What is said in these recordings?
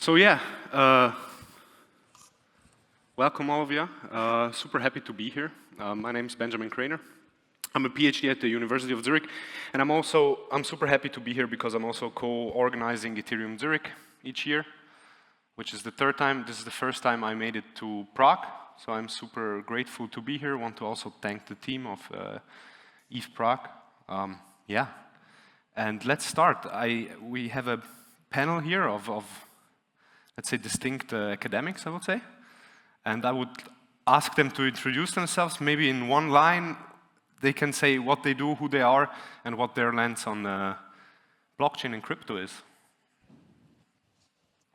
So yeah, welcome all of you. Super happy to be here. My name is Benjamin Kraner. I'm a PhD at the University of Zurich, and I'm super happy to be here because I'm also co-organizing Ethereum Zurich each year, which is the third time. This is the first time I made it to Prague, so I'm super grateful to be here. Want to also thank the team of ETH Prague. Yeah, and let's start. We have a panel here of let's say, distinct academics, I would say. And I would ask them to introduce themselves, maybe in one line. They can say what they do, who they are, and what their lens on blockchain and crypto is.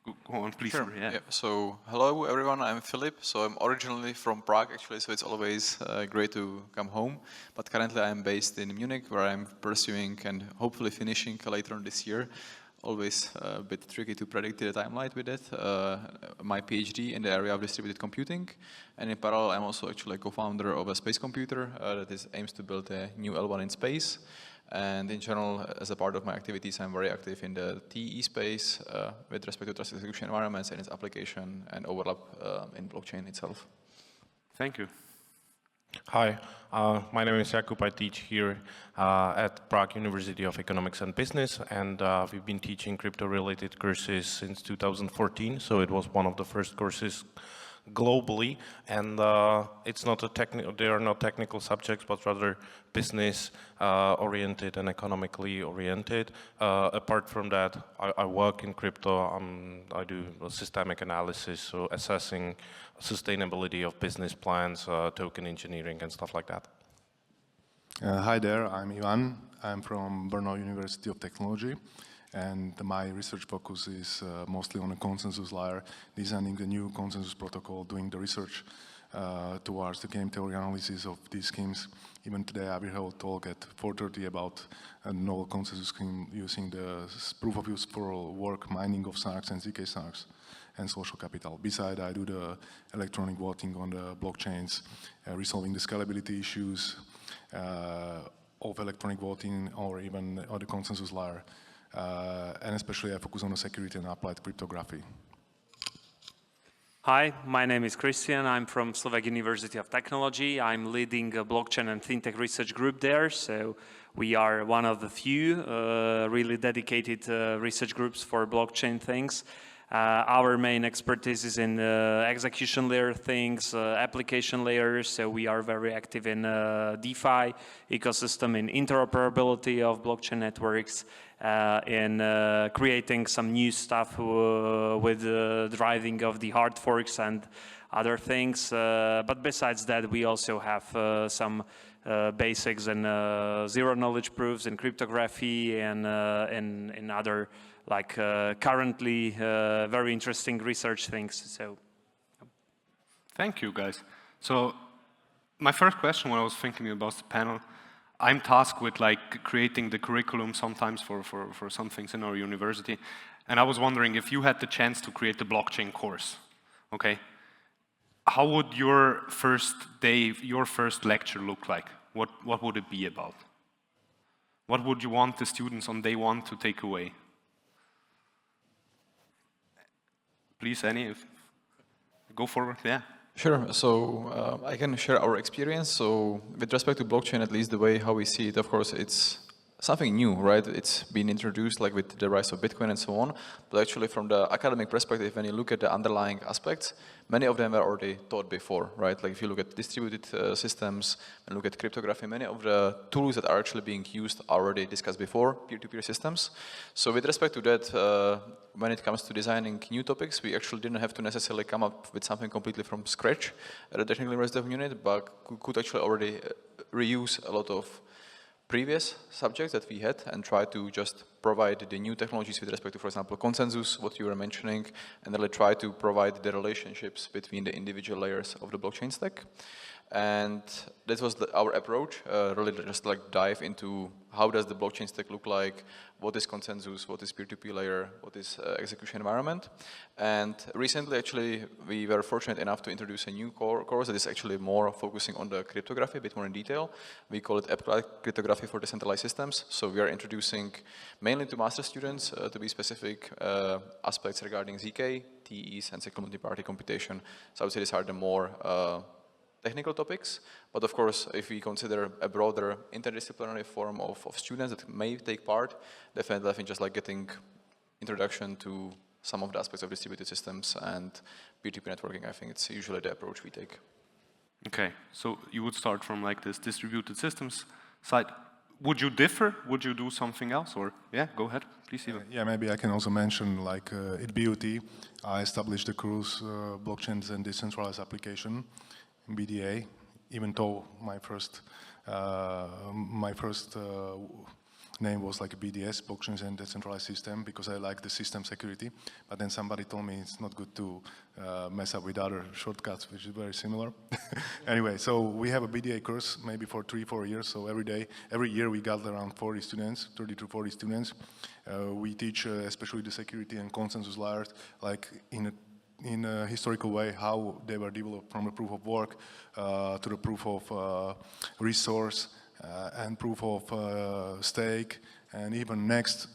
Go on, please. Sure. Yeah. So, hello everyone, I'm Filip. So I'm originally from Prague, actually, so it's always great to come home. But currently I'm based in Munich, where I'm pursuing and hopefully finishing later on this year. Always a bit tricky to predict the timeline with it. My PhD in the area of distributed computing, and in parallel I'm also actually a co-founder of a space computer that aims to build a new L1 in space. And in general, as a part of my activities, I'm very active in the TE space with respect to trusted execution environments and its application and overlap in blockchain itself. Thank you. Hi, my name is Jakub. I teach here at Prague University of Economics and Business, and we've been teaching crypto-related courses since 2014, so it was one of the first courses globally, and it's not they are not technical subjects, but rather business oriented and economically oriented. Apart from that, I work in crypto. I do systemic analysis, so assessing sustainability of business plans, token engineering, and stuff like that. Hi there, I'm Ivan. I'm from Brno University of Technology. And my research focus is mostly on a consensus layer, designing the new consensus protocol, doing the research towards the game theory analysis of these schemes. Even today I will have a talk at 4:30 about a novel consensus scheme using the proof of use for work mining of snarks and ZK snarks and social capital. Besides, I do the electronic voting on the blockchains, resolving the scalability issues of electronic voting or even on the consensus layer. And especially I focus on the security and applied cryptography. Hi, my name is Kristian. I'm from Slovak University of Technology. I'm leading a blockchain and fintech research group there. So we are one of the few really dedicated research groups for blockchain things. Our main expertise is in execution layer things, application layers. So we are very active in DeFi ecosystem, in interoperability of blockchain networks, in creating some new stuff with the driving of the hard forks and other things. But besides that, we also have some basics in zero knowledge proofs in cryptography and in other like currently very interesting research things. So, thank you, guys. So, my first question when I was thinking about the panel, I'm tasked with like creating the curriculum sometimes for some things in our university, and I was wondering if you had the chance to create the blockchain course, okay? How would your first day, your first lecture look like? What would it be about? What would you want the students on day one to take away? Please, go forward, yeah. Sure. So I can share our experience. So with respect to blockchain, at least the way how we see it, of course, it's something new, right? It's been introduced like with the rise of Bitcoin and so on. But actually from the academic perspective, when you look at the underlying aspects, many of them were already taught before, right? Like if you look at distributed systems and look at cryptography, many of the tools that are actually being used are already discussed before, peer-to-peer systems. So with respect to that, when it comes to designing new topics, we actually didn't have to necessarily come up with something completely from scratch at the Technical University of Munich, but could actually already reuse a lot of previous subjects that we had and try to just provide the new technologies with respect to, for example, consensus, what you were mentioning, and really try to provide the relationships between the individual layers of the blockchain stack. And that was our approach, really just like dive into how does the blockchain stack look like, what is consensus, what is peer-to-peer layer, what is execution environment. And recently, actually, we were fortunate enough to introduce a new course that is actually more focusing on the cryptography, a bit more in detail. We call it Applied Cryptography for Decentralized Systems. So we are introducing mainly to master students, to be specific, aspects regarding ZK, TEs, and second multi-party computation. So I would say these are the more technical topics, but of course, if we consider a broader interdisciplinary form of students that may take part, definitely I think just like getting introduction to some of the aspects of distributed systems and peer-to-peer networking, I think it's usually the approach we take. Okay, so you would start from like this distributed systems side. Would you differ? Would you do something else? Or yeah, go ahead, please. Yeah, maybe I can also mention like at BUT, I established the course Blockchains and Decentralized Application. BDA, even though my first name was like BDS, Blockchains and Decentralized System, because I like the system security. But then somebody told me it's not good to mess up with other shortcuts, which is very similar. Anyway, so we have a BDA course maybe for 3-4 years. So every year we got around 40 students, 30 to 40 students. We teach especially the security and consensus layers, like in a historical way, how they were developed from a proof of work to the proof of resource and proof of stake, and even next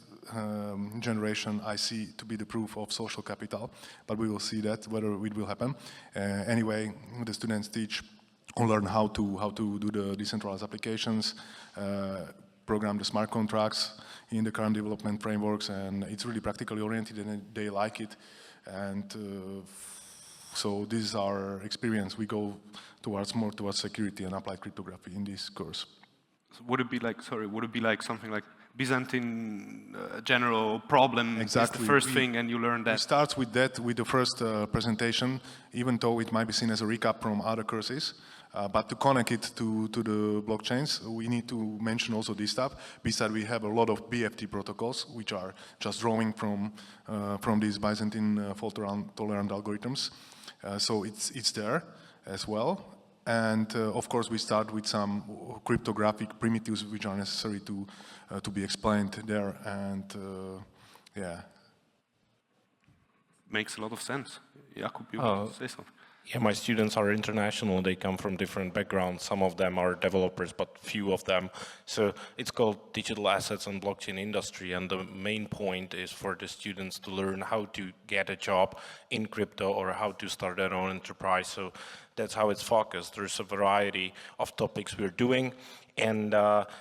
generation I see to be the proof of social capital, but we will see that whether it will happen. Anyway, the students teach or learn how to do the decentralized applications, program the smart contracts in the current development frameworks, and it's really practically oriented and they like it. And so this is our experience. We go more towards security and applied cryptography in this course. So would it be like something like Byzantine general problem exactly. is the first thing and you learn that? It starts with that, with the first presentation, even though it might be seen as a recap from other courses. But to connect it to the blockchains, we need to mention also this stuff. Besides, we have a lot of BFT protocols, which are just drawing from these Byzantine fault-tolerant algorithms. So it's there as well. And of course, we start with some cryptographic primitives which are necessary to be explained there. And yeah. Makes a lot of sense. Jakub, you say something. Yeah, my students are international. They come from different backgrounds. Some of them are developers, but few of them. So it's called digital assets and blockchain industry. And the main point is for the students to learn how to get a job in crypto or how to start their own enterprise. So that's how it's focused. There's a variety of topics we're doing. And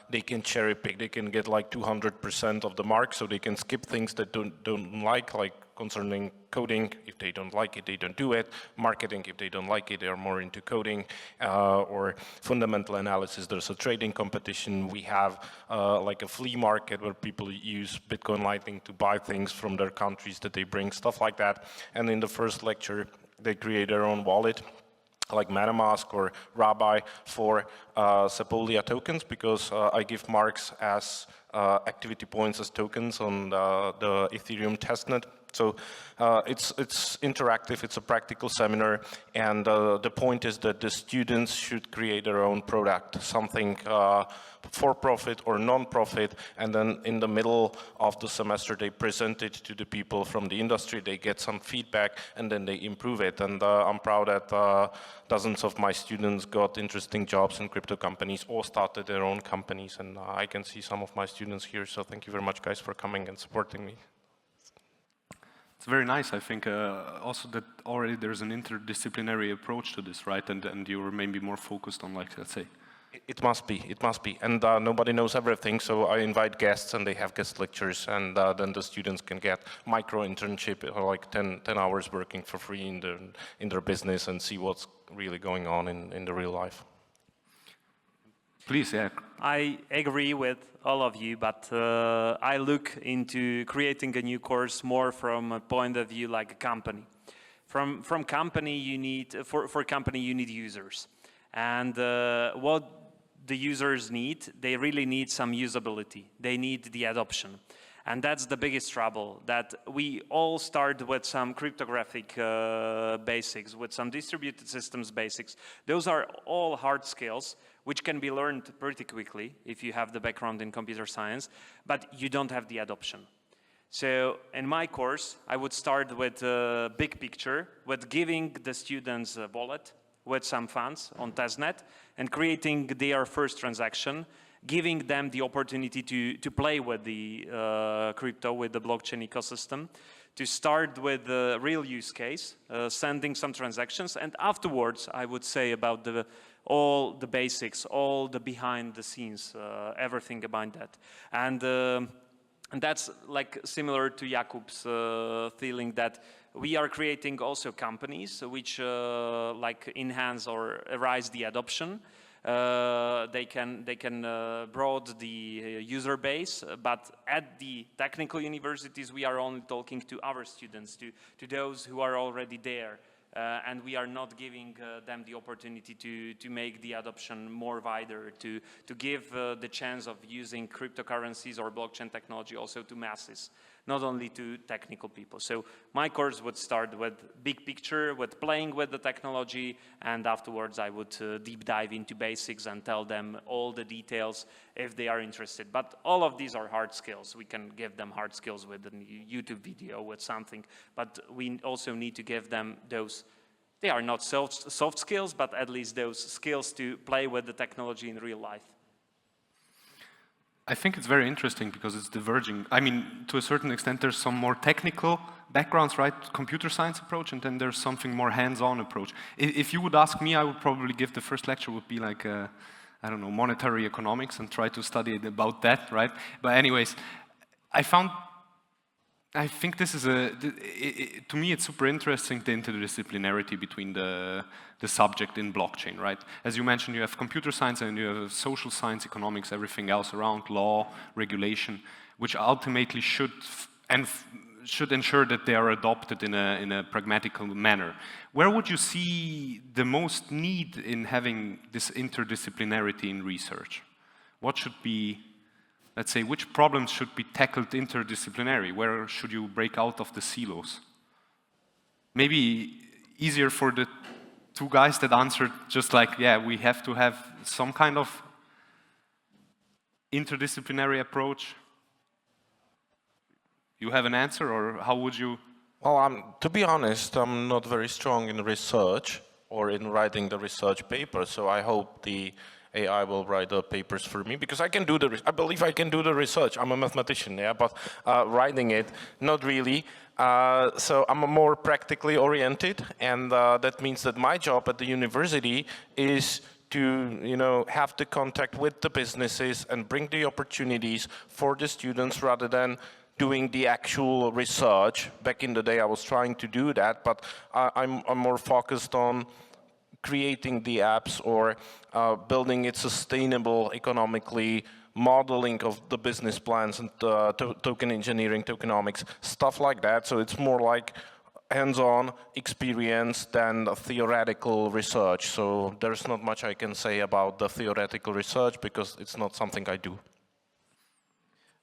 they can cherry pick. They can get like 200% of the mark, so they can skip things that don't like concerning coding. If they don't like it, they don't do it. Marketing, if they don't like it, they're more into coding. Or fundamental analysis, there's a trading competition. We have like a flea market where people use Bitcoin Lightning to buy things from their countries that they bring, stuff like that. And in the first lecture, they create their own wallet, like MetaMask or Rabbi for Sepolia tokens, because I give marks as activity points as tokens on the Ethereum testnet. So it's interactive, it's a practical seminar, and the point is that the students should create their own product, something for profit or non-profit, and then in the middle of the semester they present it to the people from the industry, they get some feedback, and then they improve it. And I'm proud that dozens of my students got interesting jobs in crypto companies or started their own companies, and I can see some of my students here, so thank you very much guys for coming and supporting me. It's very nice. I think also that already there's an interdisciplinary approach to this, right? And you're maybe more focused on, like, let's say. It must be. And nobody knows everything, so I invite guests and they have guest lectures, and then the students can get micro internship, like 10 hours working for free in their business and see what's really going on in the real life. Please, yeah. I agree with all of you, but I look into creating a new course more from a point of view like a company. From company, you need for company you need users, and what the users need, they really need some usability. They need the adoption, And that's the biggest trouble, that we all start with some cryptographic basics, with some distributed systems basics. Those are all hard skills, which can be learned pretty quickly if you have the background in computer science, but you don't have the adoption. So in my course, I would start with a big picture, with giving the students a wallet with some funds on testnet and creating their first transaction, giving them the opportunity to play with the crypto, with the blockchain ecosystem, to start with the real use case, sending some transactions, and afterwards I would say about all the basics, all the behind the scenes, everything behind that. And that's like similar to Jakub's feeling that we are creating also companies which like enhance or rise the adoption. They can broaden the user base, but at the technical universities we are only talking to our students, to those who are already there, and we are not giving them the opportunity to make the adoption more wider, to give the chance of using cryptocurrencies or blockchain technology also to masses, not only to technical people. So my course would start with big picture, with playing with the technology, and afterwards I would deep dive into basics and tell them all the details if they are interested. But all of these are hard skills. We can give them hard skills with a YouTube video, with something, but we also need to give them those, they are not soft skills, but at least those skills to play with the technology in real life. I think it's very interesting because it's diverging. I mean, to a certain extent, there's some more technical backgrounds, right? Computer science approach, and then there's something more hands-on approach. If you would ask me, I would probably give the first lecture would be like, I don't know, monetary economics and try to study about that, right? But anyways, I think this is to me it's super interesting, the interdisciplinarity between the subject in blockchain, right? As you mentioned, you have computer science and you have social science, economics, everything else around, law, regulation, which ultimately should ensure that they are adopted in a pragmatical manner. Where would you see the most need in having this interdisciplinarity in research? What should be, let's say, which problems should be tackled interdisciplinary? Where should you break out of the silos? Maybe easier for the two guys that answered just like, yeah, we have to have some kind of interdisciplinary approach. You have an answer, or how would you? Well, to be honest, I'm not very strong in research or in writing the research paper, so I hope the AI will write the papers for me, because I can do I believe I can do the research. I'm a mathematician, yeah, but writing it, not really. So I'm more practically oriented, and that means that my job at the university is to, have the contact with the businesses and bring the opportunities for the students rather than doing the actual research. Back in the day, I was trying to do that, but I'm more focused on creating the apps or building it sustainable economically, modeling of the business plans and token engineering, tokenomics, stuff like that. So it's more like hands-on experience than theoretical research. So there's not much I can say about the theoretical research because it's not something I do.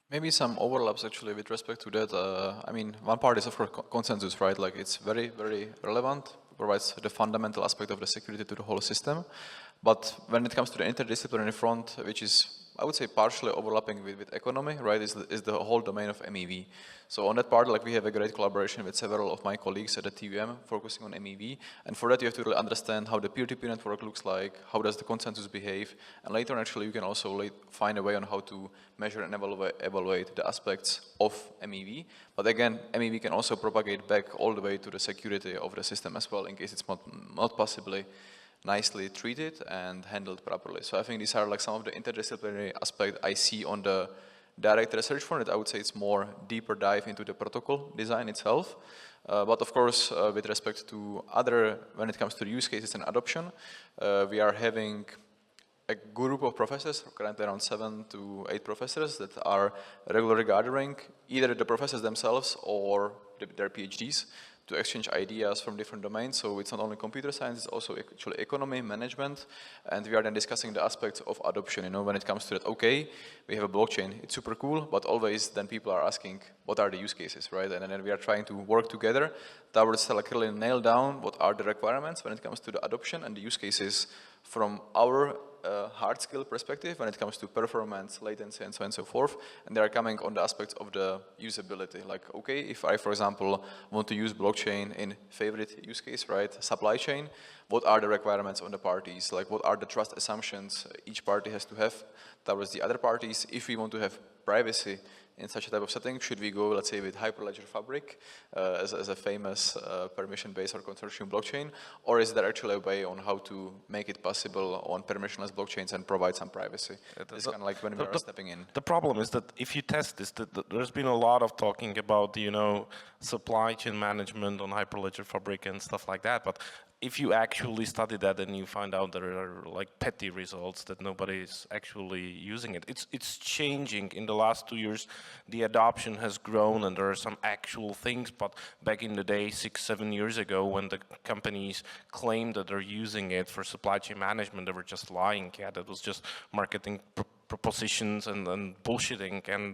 Maybe some overlaps actually with respect to that. I mean, one part is of course consensus, right? Like it's very, very relevant, provides the fundamental aspect of the security to the whole system. But when it comes to the interdisciplinary front, which is, I would say, partially overlapping with economy, right, is the whole domain of MEV. So on that part, like we have a great collaboration with several of my colleagues at the TUM focusing on MEV. And for that, you have to really understand how the peer-to-peer network looks like, how does the consensus behave, and later on, actually, you can also find a way on how to measure and evaluate the aspects of MEV. But again, MEV can also propagate back all the way to the security of the system as well, in case it's not possibly nicely treated and handled properly. So I think these are like some of the interdisciplinary aspects I see on the direct research front. I would say it's more deeper dive into the protocol design itself. But of course, with respect to when it comes to use cases and adoption, we are having a group of professors, currently around 7 to 8 professors that are regularly gathering, either the professors themselves or their PhDs, to exchange ideas from different domains. So it's not only computer science, it's also actually economy, management, and we are then discussing the aspects of adoption, you know, when it comes to that, okay, we have a blockchain, it's super cool, but always then people are asking, what are the use cases, right? And then we are trying to work together towards like really nail down what are the requirements when it comes to the adoption and the use cases from our hard skill perspective when it comes to performance, latency, and so on and so forth. And they are coming on the aspects of the usability. Like, okay, if I, for example, want to use blockchain in favorite use case, right, supply chain, what are the requirements on the parties? Like, what are the trust assumptions each party has to have towards the other parties? If we want to have privacy in such a type of setting, should we go, let's say, with Hyperledger Fabric as a famous permission-based or consortium blockchain, or is there actually a way on how to make it possible on permissionless blockchains and provide some privacy? It's kind of like when we are stepping in. The problem is that if you test this, there's been a lot of talking about, you know, supply chain management on Hyperledger Fabric and stuff like that, but if you actually study that, then you find out there are like petty results that nobody is actually using it. It's changing. In the last 2 years, the adoption has grown and there are some actual things, but back in the day, 6-7 years ago, when the companies claimed that they're using it for supply chain management, they were just lying. Yeah, that was just marketing propositions and bullshitting. And,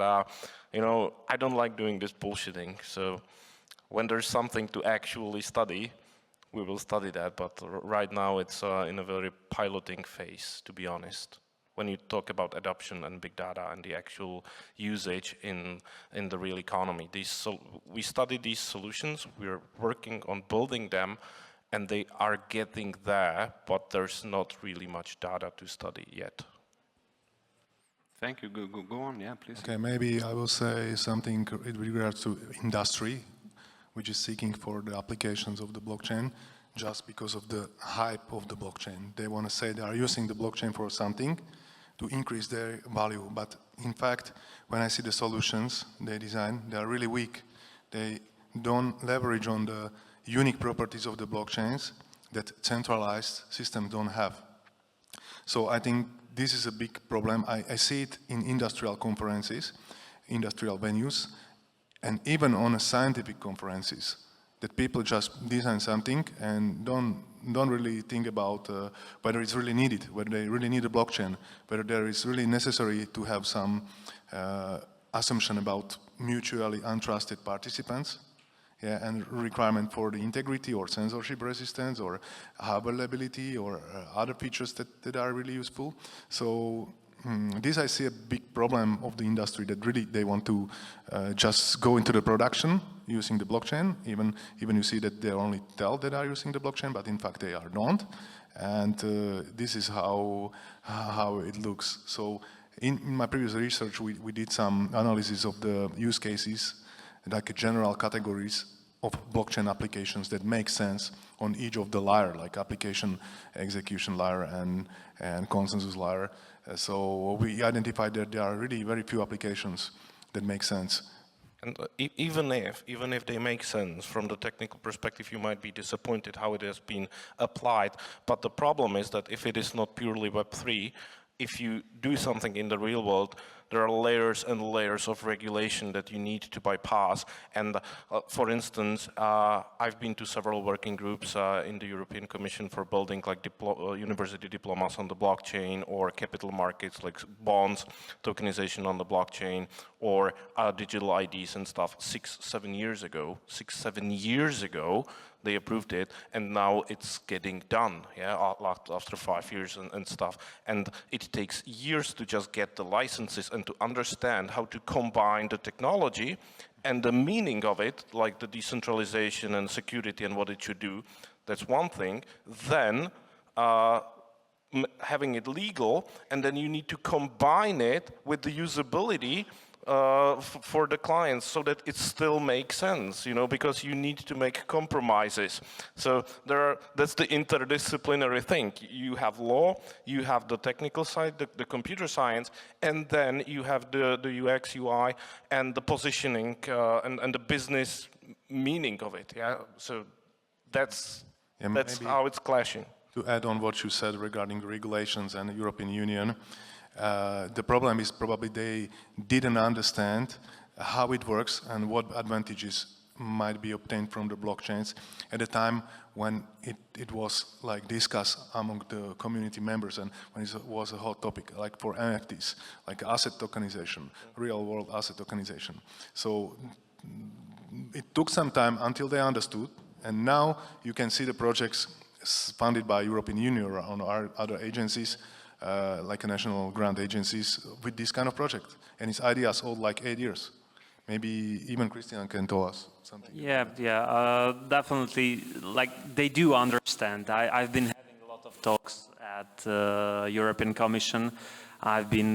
you know, I don't like doing this bullshitting. So when there's something to actually study, we will study that, but right now it's in a very piloting phase, to be honest. When you talk about adoption and big data and the actual usage in the real economy, we study these solutions, we're working on building them, and they are getting there, but there's not really much data to study yet. Thank you. Go on, yeah, please. Okay, maybe I will say something with regards to industry, which is seeking for the applications of the blockchain just because of the hype of the blockchain. They want to say they are using the blockchain for something to increase their value. But in fact, when I see the solutions they design, they are really weak. They don't leverage on the unique properties of the blockchains that centralized systems don't have. So I think this is a big problem. I see it in industrial conferences, industrial venues, and even on scientific conferences, that people just design something and don't really think about whether it's really needed, whether they really need a blockchain, whether there is really necessary to have some assumption about mutually untrusted participants, yeah, and requirement for the integrity or censorship resistance or availability or other features that are really useful. So this I see a big problem of the industry, that really they want to just go into the production using the blockchain. Even you see that they only tell that they are using the blockchain, but in fact they are not. And this is how it looks. So in my previous research, we did some analysis of the use cases, like general categories of blockchain applications that make sense on each of the layer, like application execution layer and consensus layer. So we identified that there are really very few applications that make sense. And even if they make sense from the technical perspective, you might be disappointed how it has been applied. But the problem is that if it is not purely Web3, if you do something in the real world, there are layers and layers of regulation that you need to bypass. And for instance, I've been to several working groups in the European Commission for building like university diplomas on the blockchain, or capital markets like bonds, tokenization on the blockchain, or digital IDs and stuff. 6-7 years ago, they approved it, and now it's getting done, yeah, after 5 years and stuff. And it takes years to just get the licenses and to understand how to combine the technology and the meaning of it, like the decentralization and security and what it should do. That's one thing. Then having it legal, and then you need to combine it with the usability for the clients so that it still makes sense, you know, because you need to make compromises. So that's the interdisciplinary thing. You have law, you have the technical side, the computer science, and then you have the UX, UI, and the positioning and the business meaning of it. Yeah, so that's how it's clashing. To add on what you said regarding regulations and the European Union, the problem is probably they didn't understand how it works and what advantages might be obtained from the blockchains at a time when it was like discussed among the community members and when it was a hot topic, like for NFTs, like asset tokenization, real world asset tokenization. So it took some time until they understood, and now you can see the projects funded by European Union or on other agencies, like national grant agencies, with this kind of project. And its ideas hold like 8 years. Maybe even Kristian can tell us something. Yeah, definitely. Like they do understand. I've been having a lot of talks at European Commission. I've been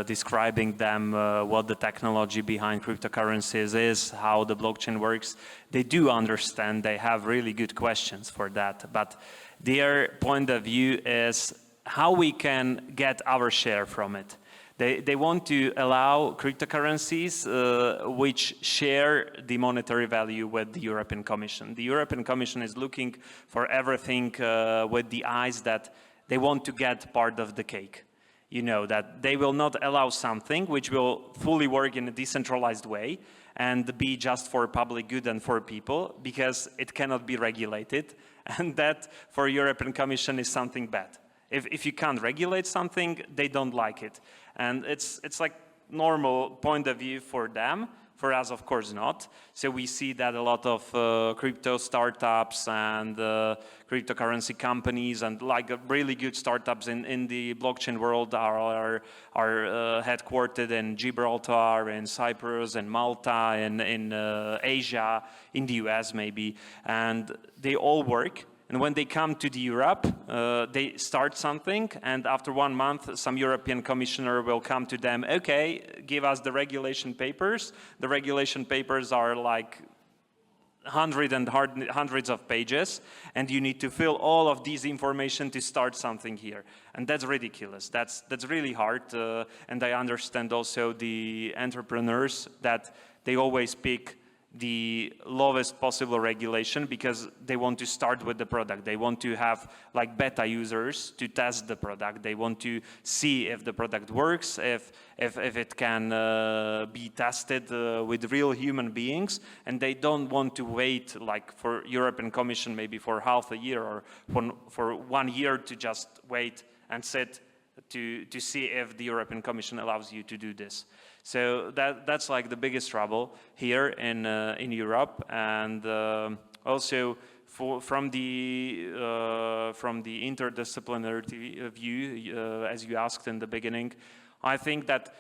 describing them what the technology behind cryptocurrencies is, how the blockchain works. They do understand. They have really good questions for that. But their point of view is how we can get our share from it. They want to allow cryptocurrencies which share the monetary value with the European Commission. The European Commission is looking for everything with the eyes that they want to get part of the cake. You know, that they will not allow something which will fully work in a decentralized way and be just for public good and for people, because it cannot be regulated, and that for European Commission is something bad. If you can't regulate something, they don't like it. And it's like normal point of view for them. For us, of course not. So we see that a lot of crypto startups and cryptocurrency companies and like really good startups in the blockchain world are headquartered in Gibraltar, in Cyprus, in Malta, in Asia, in the US maybe. And they all work. And when they come to the Europe, they start something, and after 1 month, some European commissioner will come to them, okay, give us the regulation papers. The regulation papers are like hundreds of pages, and you need to fill all of these information to start something here. And that's ridiculous. That's really hard, and I understand also the entrepreneurs that they always pick the lowest possible regulation because they want to start with the product. They want to have like beta users to test the product. They want to see if the product works, if it can be tested with real human beings, and they don't want to wait like for European Commission maybe for half a year or for 1 year to just wait and sit to see if the European Commission allows you to do this. So that's like the biggest trouble here in Europe, and also from the interdisciplinary view, as you asked in the beginning, I think that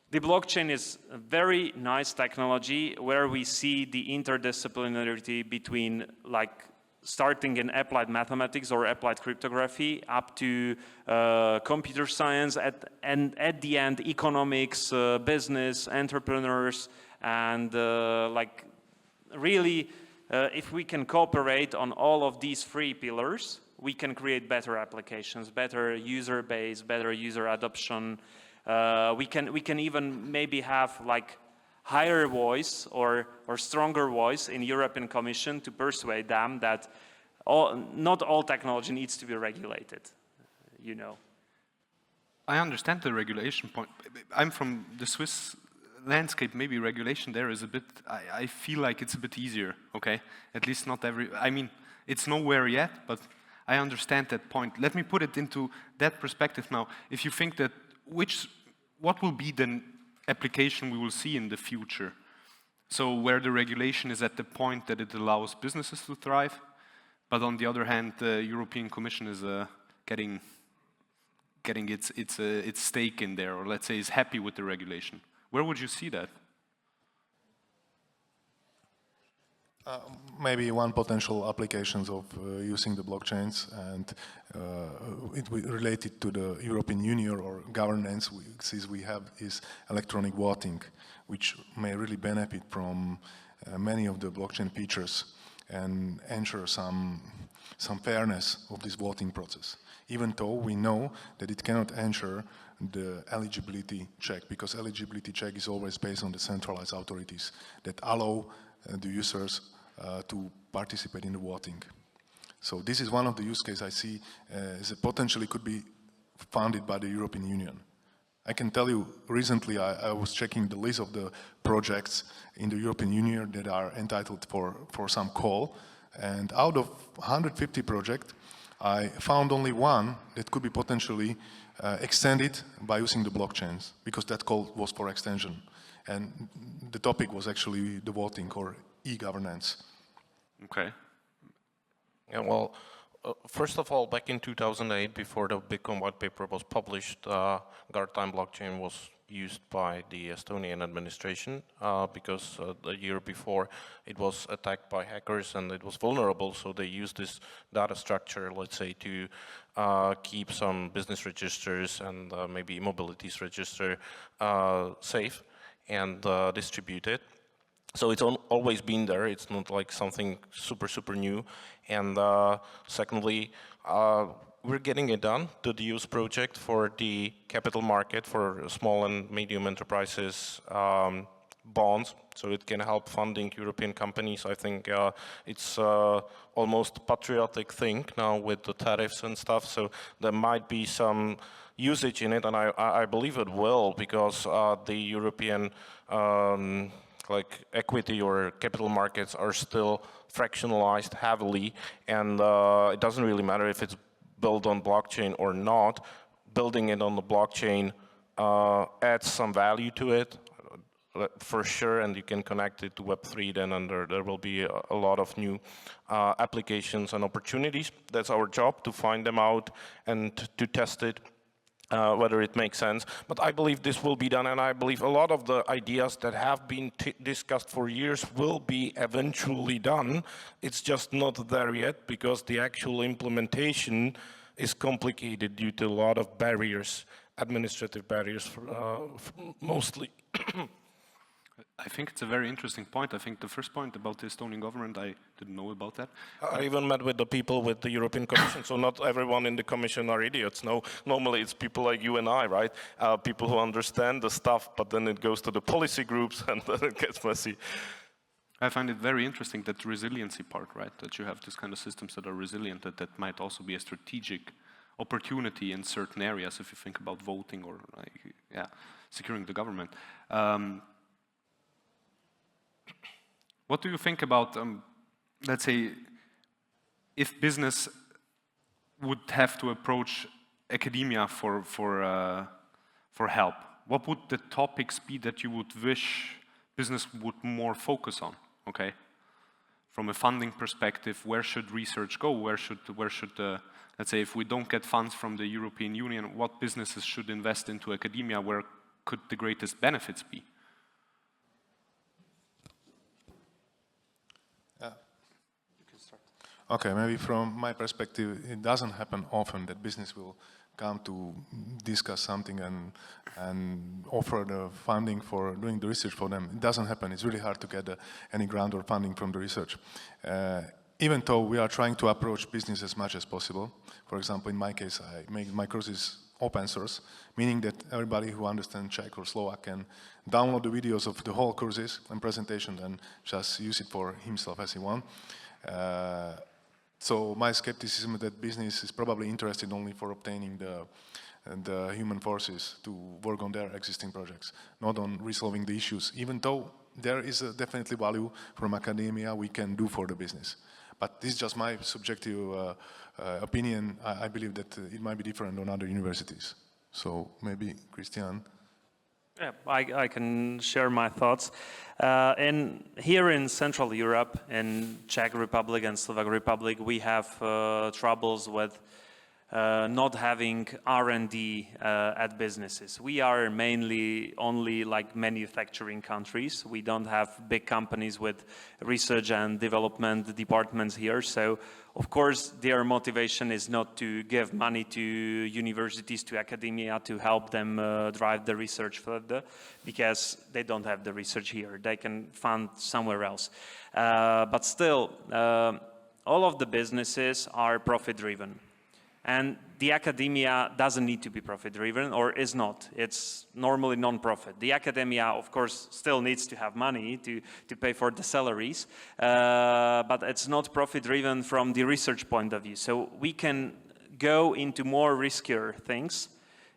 the blockchain is a very nice technology where we see the interdisciplinarity between like starting in applied mathematics or applied cryptography up to computer science and at the end economics, business, entrepreneurs, and like really if we can cooperate on all of these 3 pillars, we can create better applications, better user base, better user adoption. We can even maybe have like higher voice or stronger voice in European Commission to persuade them that not all technology needs to be regulated, you know. I understand the regulation point. I'm from the Swiss landscape. Maybe regulation there is a bit, I feel like it's a bit easier, okay? At least not I mean, it's nowhere yet, but I understand that point. Let me put it into that perspective now. If you think that what will be the application we will see in the future? So where the regulation is at the point that it allows businesses to thrive, but on the other hand, the European Commission is getting its stake in there, or let's say is happy with the regulation. Where would you see that? Maybe one potential applications of using the blockchains, and it related to the European Union or governance we have is electronic voting, which may really benefit from many of the blockchain features and ensure some fairness of this voting process. Even though we know that it cannot ensure the eligibility check, because eligibility check is always based on the centralized authorities that allow the users to participate in the voting. So this is one of the use cases I see as potentially could be funded by the European Union. I can tell you, recently I was checking the list of the projects in the European Union that are entitled for some call, and out of 150 projects, I found only one that could be potentially extended by using the blockchains, because that call was for extension. And the topic was actually the voting or e-governance. Okay. Yeah, well, first of all, back in 2008, before the Bitcoin white paper was published, guard time blockchain was used by the Estonian administration because the year before it was attacked by hackers and it was vulnerable, so they used this data structure, let's say, to keep some business registers and maybe mobilities register safe and distributed. So it's always been there. It's not like something super new. And secondly, we're getting it done, the DEUS project for the capital market for small and medium enterprises bonds, so it can help funding European companies. I think it's almost patriotic thing now with the tariffs and stuff, so there might be some usage in it, and I believe it will, because the European like equity or capital markets are still fractionalized heavily, and it doesn't really matter if it's built on blockchain or not. Building it on the blockchain adds some value to it, for sure, and you can connect it to Web3, then there will be a lot of new applications and opportunities. That's our job, to find them out and to test it, whether it makes sense. But I believe this will be done, and I believe a lot of the ideas that have been discussed for years will be eventually done. It's just not there yet, because the actual implementation is complicated due to a lot of barriers, administrative barriers, mostly. I think it's a very interesting point. I think the first point about the Estonian government, I didn't know about that. I even met with the people with the European Commission, so not everyone in the Commission are idiots. No, normally it's people like you and I, right? People who understand the stuff, but then it goes to the policy groups and then it gets messy. I find it very interesting, that resiliency part, right? That you have this kind of systems that are resilient, that might also be a strategic opportunity in certain areas, if you think about voting or like, yeah, securing the government. What do you think about, let's say, if business would have to approach academia for help? What would the topics be that you would wish business would more focus on? Okay, from a funding perspective, where should research go? Where should let's say, if we don't get funds from the European Union, what businesses should invest into academia? Where could the greatest benefits be? Okay, maybe from my perspective, it doesn't happen often that business will come to discuss something and offer the funding for doing the research for them. It doesn't happen. It's really hard to get any grant or funding from the research. Even though we are trying to approach business as much as possible. For example, in my case, I make my courses open source, meaning that everybody who understands Czech or Slovak can download the videos of the whole courses and presentation and just use it for himself as he wants. So my skepticism that business is probably interested only for obtaining the human forces to work on their existing projects, not on resolving the issues, even though there is definitely value from academia we can do for the business. But this is just my subjective opinion. I believe that it might be different on other universities. So maybe Kristian. Yeah, I can share my thoughts. Here in Central Europe, in Czech Republic and Slovak Republic, we have troubles with not having R&D at businesses. We are mainly only like manufacturing countries. We don't have big companies with research and development departments here. So, of course, their motivation is not to give money to universities, to academia, to help them drive the research further, because they don't have the research here. They can fund somewhere else. But still, all of the businesses are profit-driven. And the academia doesn't need to be profit-driven, or is not. It's normally non-profit. The academia, of course, still needs to have money to pay for the salaries, but it's not profit-driven from the research point of view. So we can go into more riskier things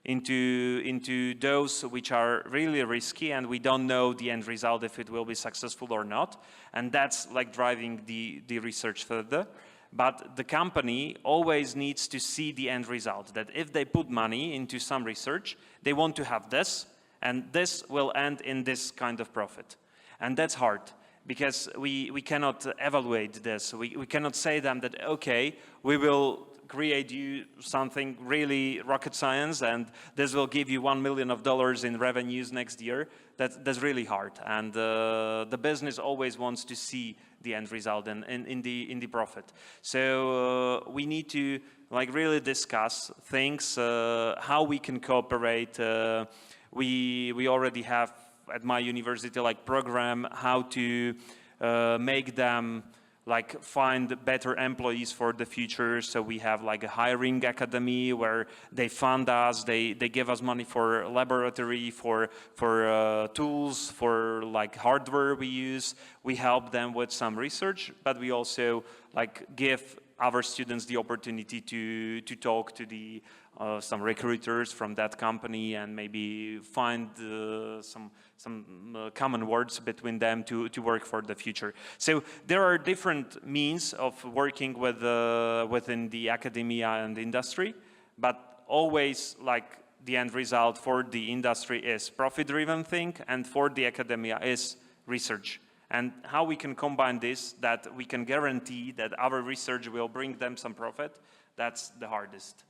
into those which are really risky, and we don't know the end result if it will be successful or not, and that's like driving the research further. But the company always needs to see the end result, that if they put money into some research, they want to have this, and this will end in this kind of profit. And that's hard, because we cannot evaluate this. We cannot say them that, okay, we will create you something really rocket science, and this will give you $1 million in revenues next year. That's really hard, and the business always wants to see the end result in the profit. So we need to like really discuss things, how we can cooperate. We already have at my university like program how to make them like find better employees for the future. So we have like a hiring academy where they fund us, they give us money for laboratory, for tools, for like hardware we use. We help them with some research, but we also like give our students the opportunity to talk to the some recruiters from that company and maybe find some common words between them to work for the future. So there are different means of working with within the academia and industry, but always like the end result for the industry is profit-driven thing, and for the academia is research. And how we can combine this, that we can guarantee that our research will bring them some profit, that's the hardest.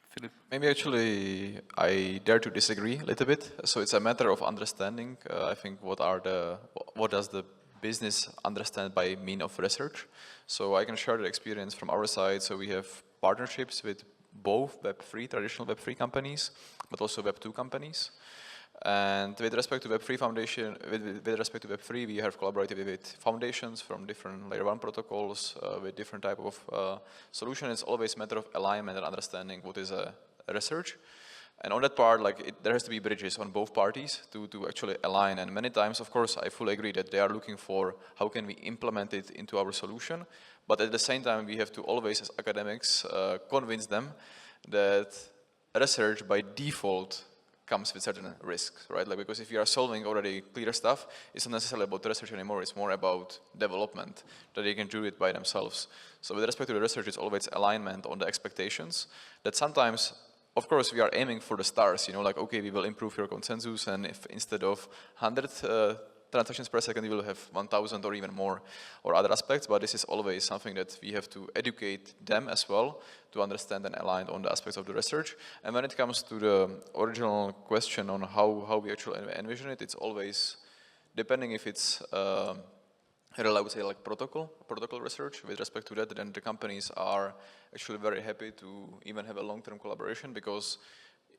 Filip? Maybe actually I dare to disagree a little bit. So it's a matter of understanding. I think what does the business understand by mean of research? So I can share the experience from our side. So we have partnerships with both Web3, traditional Web3 companies, but also Web2 companies. And with respect to Web3 Foundation, with respect to Web3, we have collaborated with foundations from different layer 1 protocols with different type of solution. It's always a matter of alignment and understanding what is a research. And on that part, like there has to be bridges on both parties to actually align. And many times, of course, I fully agree that they are looking for how can we implement it into our solution. But at the same time, we have to always, as academics, convince them that research by default comes with certain risks, right? Like, because if you are solving already clear stuff, it's not necessarily about research anymore, it's more about development, that they can do it by themselves. So with respect to the research, it's always alignment on the expectations, that sometimes, of course, we are aiming for the stars, you know, like, okay, we will improve your consensus, and if instead of 100 transactions per second, we will have 1,000 or even more, or other aspects, but this is always something that we have to educate them as well to understand and align on the aspects of the research. And when it comes to the original question on how we actually envision it, it's always depending if it's I would say like protocol research. With respect to that, then the companies are actually very happy to even have a long-term collaboration, because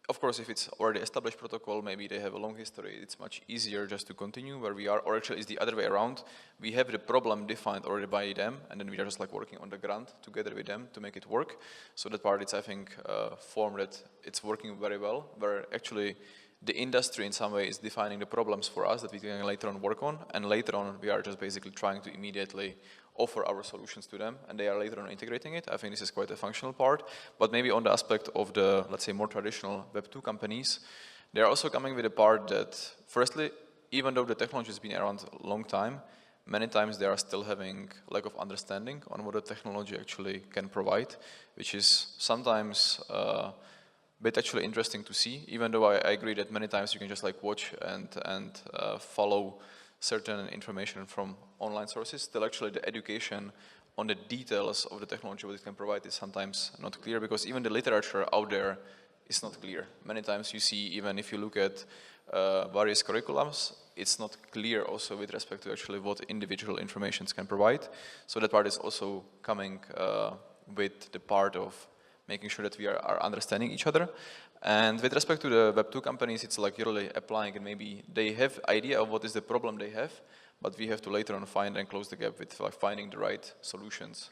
of course, if it's already established protocol, maybe they have a long history, it's much easier just to continue where we are, or actually it's the other way around. We have the problem defined already by them, and then we are just like working on the grant together with them to make it work. So that part, it's, I think, form that it's working very well, where actually the industry in some way is defining the problems for us that we can later on work on, and later on we are just basically trying to immediately offer our solutions to them, and they are later on integrating it. I think this is quite a functional part, but maybe on the aspect of the, let's say, more traditional Web2 companies, they are also coming with a part that, firstly, even though the technology has been around a long time, many times they are still having lack of understanding on what the technology actually can provide, which is sometimes bit actually interesting to see, even though I agree that many times you can just like watch and follow certain information from online sources. Still actually the education on the details of the technology, what it can provide, is sometimes not clear, because even the literature out there is not clear. Many times you see, even if you look at various curriculums, it's not clear also with respect to actually what individual informations can provide. So that part is also coming with the part of making sure that we are understanding each other. And with respect to the Web2 companies, it's like you're really applying, and maybe they have idea of what is the problem they have, but we have to later on find and close the gap with like finding the right solutions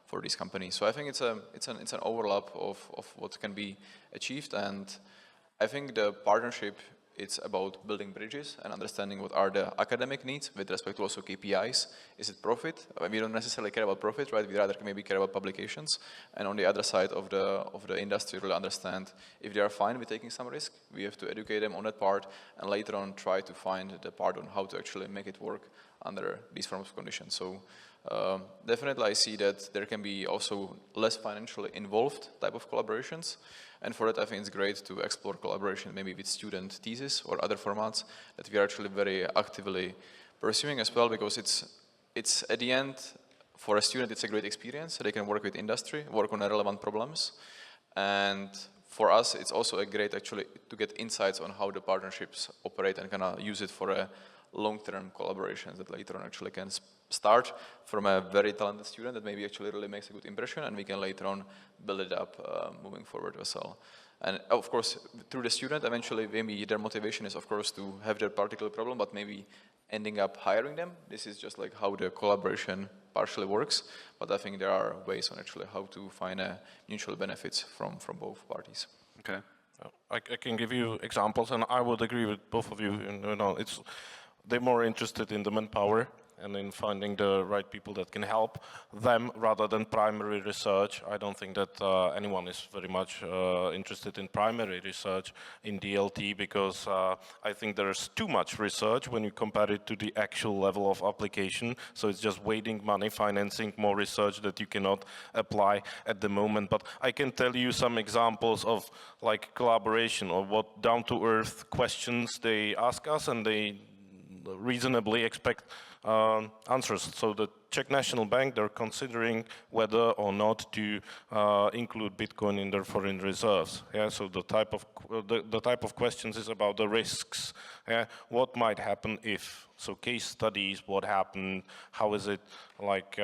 for these companies. So I think it's an overlap of what can be achieved, and I think the partnership it's about building bridges and understanding what are the academic needs with respect to also KPIs. Is it profit? We don't necessarily care about profit, right? We rather maybe care about publications. And on the other side of the industry, really understand if they are fine with taking some risk. We have to educate them on that part, and later on try to find the part on how to actually make it work under these forms of conditions. So definitely I see that there can be also less financially involved type of collaborations. And for that, I think it's great to explore collaboration maybe with student thesis or other formats that we are actually very actively pursuing as well, because it's at the end, for a student, it's a great experience. They can work with industry, work on relevant problems. And for us, it's also a great actually to get insights on how the partnerships operate and kind of use it for a long-term collaborations that later on actually can start from a very talented student that maybe actually really makes a good impression, and we can later on build it up moving forward as well. And of course, through the student, eventually maybe their motivation is of course to have their particular problem, but maybe ending up hiring them. This is just like how the collaboration partially works, but I think there are ways on actually how to find mutual benefits from both parties. Okay. I can give you examples, and I would agree with both of you. You know, they're more interested in the manpower and in finding the right people that can help them rather than primary research. I don't think that anyone is very much interested in primary research in DLT, because I think there's too much research when you compare it to the actual level of application. So it's just wasting money financing more research that you cannot apply at the moment. But I can tell you some examples of like collaboration or what down-to-earth questions they ask us, and they reasonably expect answers. So the Czech National Bank, they're considering whether or not to include Bitcoin in their foreign reserves. Yeah, so the type of questions is about the risks. Yeah, what might happen if? So case studies, what happened? How is it like?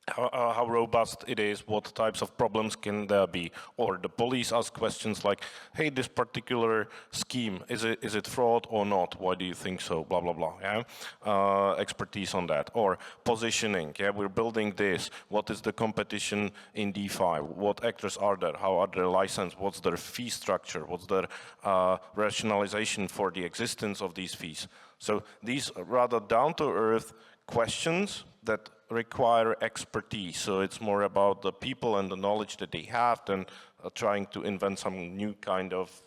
How robust it is, what types of problems can there be? Or the police ask questions like, hey, this particular scheme, is it fraud or not? Why do you think so? Blah, blah, blah, yeah? Expertise on that. Or positioning, yeah, we're building this. What is the competition in DeFi? What actors are there? How are they licensed? What's their fee structure? What's their rationalization for the existence of these fees? So these rather down-to-earth questions that require expertise. So it's more about the people and the knowledge that they have than trying to invent some new kind of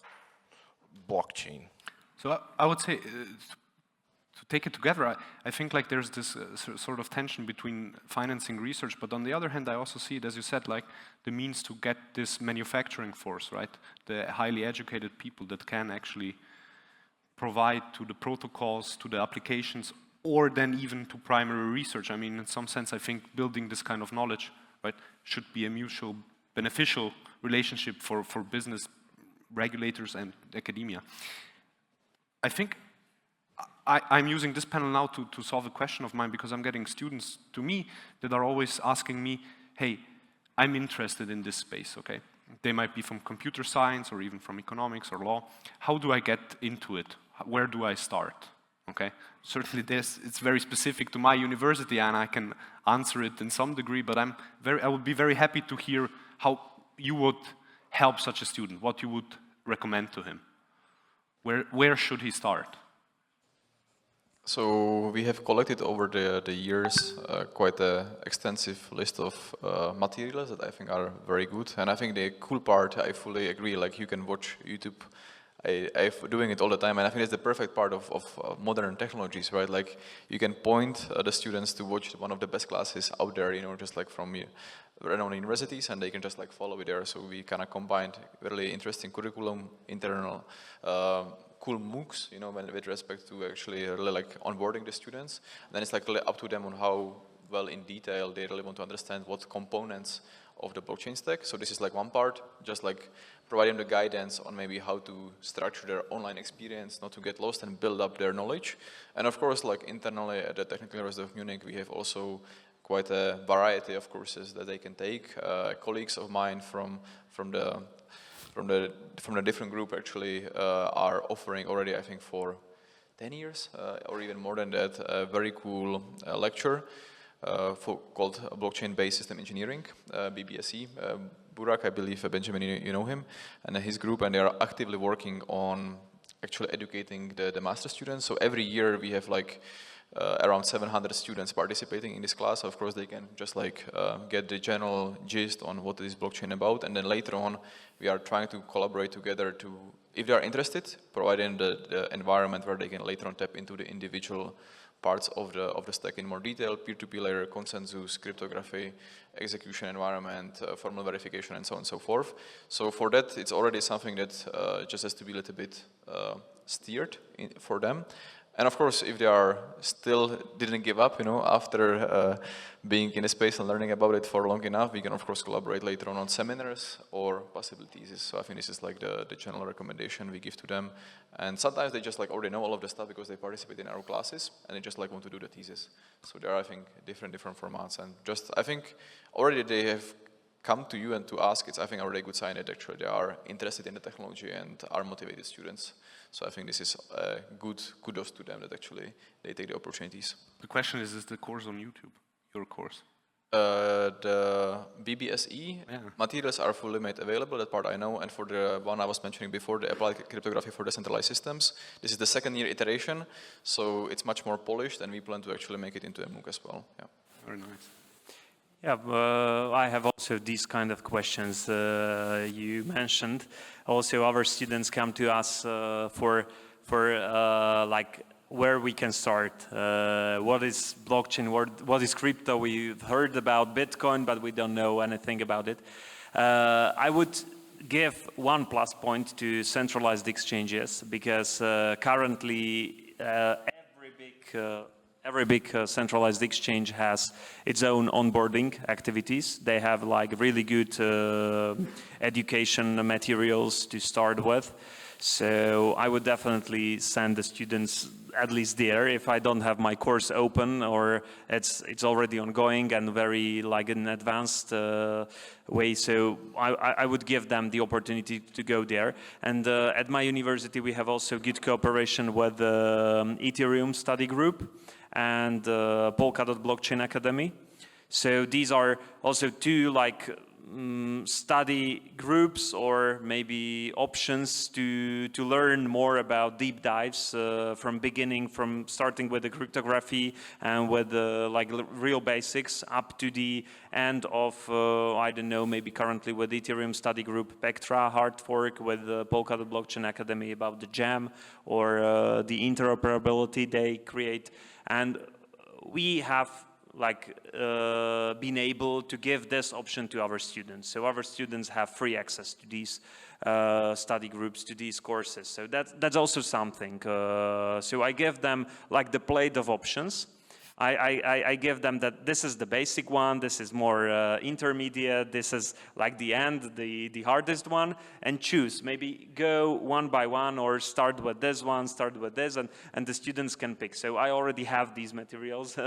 blockchain. So I would say, to take it together, I think like there's this sort of tension between financing research, but on the other hand, I also see it, as you said, like the means to get this manufacturing force, right? The highly educated people that can actually provide to the protocols, to the applications, or then even to primary research. I mean, in some sense, I think building this kind of knowledge, right, should be a mutual beneficial relationship for business regulators and academia. I think I'm using this panel now to solve a question of mine, because I'm getting students to me that are always asking me, hey, I'm interested in this space, okay? They might be from computer science or even from economics or law. How do I get into it? Where do I start? Okay, certainly it's very specific to my university, and I can answer it in some degree, but I would be very happy to hear how you would help such a student, what you would recommend to him. Where should he start? So we have collected over the years quite an extensive list of materials that I think are very good, and I think the cool part, I fully agree, like you can watch YouTube. I'm doing it all the time, and I think it's the perfect part of modern technologies, right? Like you can point the students to watch one of the best classes out there, you know, just like from renowned universities, and they can just like follow it there. So we kind of combined really interesting curriculum, internal cool MOOCs, you know, with respect to actually really like onboarding the students. And then it's like really up to them on how well in detail they really want to understand what components of the blockchain stack. So this is like one part, just like providing the guidance on maybe how to structure their online experience, not to get lost and build up their knowledge. And of course, like internally at the Technical University of Munich, we have also quite a variety of courses that they can take. Colleagues of mine from the different group actually are offering already, I think, for 10 years or even more than that, a very cool lecture called Blockchain-Based System Engineering, BBSE, Burak, I believe Benjamin, you know him, and his group, and they are actively working on actually educating the master students. So every year we have like around 700 students participating in this class. Of course, they can just like get the general gist on what is blockchain about, and then later on we are trying to collaborate together to, if they are interested, provide them the environment where they can later on tap into the individual parts of the stack in more detail, peer-to-peer layer, consensus, cryptography, execution environment, formal verification, and so on and so forth. So for that, it's already something that just has to be a little bit steered for them. And of course, if they are still didn't give up, after being in a space and learning about it for long enough, we can of course collaborate later on seminars or possible theses. So I think this is like the general recommendation we give to them. And sometimes they just like already know all of the stuff because they participate in our classes and they just like want to do the thesis. So there are, I think, different formats, and just I think already they have come to you and to ask. It's, I think, already a good sign that actually they are interested in the technology and are motivated students. So I think this is good kudos to them that actually they take the opportunities. The question is the course on YouTube, your course? The BBSE materials are fully made available, that part I know, and for the one I was mentioning before, the applied cryptography for decentralized systems, this is the second year iteration, so it's much more polished, and we plan to actually make it into a MOOC as well. Yeah. Very nice. Yeah, I have also these kind of questions you mentioned. Also, our students come to us for like where we can start. What is blockchain? What is crypto? We've heard about Bitcoin, but we don't know anything about it. I would give one plus point to centralized exchanges, because currently every big centralized exchange has its own onboarding activities. They have like really good education materials to start with. So I would definitely send the students at least there if I don't have my course open or it's already ongoing and very like an advanced way. So I would give them the opportunity to go there. And at my university we have also good cooperation with the Ethereum study group and Polkadot Blockchain Academy. So these are also two like study groups or maybe options to learn more about deep dives from beginning, from starting with the cryptography and with the like real basics up to the end of I don't know, maybe currently with Ethereum study group Pectra hard fork, with the Polkadot Blockchain Academy about the jam or the interoperability they create. And we have like been able to give this option to our students. So our students have free access to these study groups, to these courses. So that's also something. So I give them like the plate of options. I give them that this is the basic one, this is more intermediate, this is like the end, the hardest one, and choose. Maybe go one by one or start with this one, start with this, and the students can pick. So I already have these materials